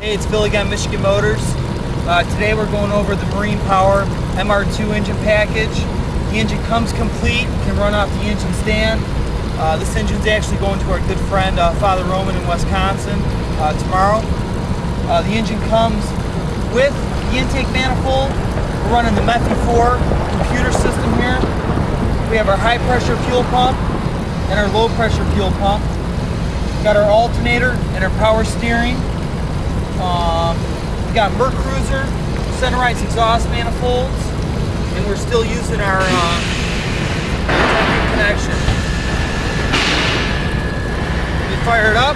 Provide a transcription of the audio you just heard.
Hey, it's Phil again, Michigan Motors. Today we're going over the Marine Power MR2 engine package. The engine comes complete, can run off the engine stand. This engine's actually going to our good friend Father Roman in Wisconsin tomorrow. The engine comes with the intake manifold. We're running the MR2 computer system here. We have our high pressure fuel pump and our low pressure fuel pump. We got our alternator and our power steering. We got MR2 center rights exhaust manifolds, and we're still using our connection. We fire it up.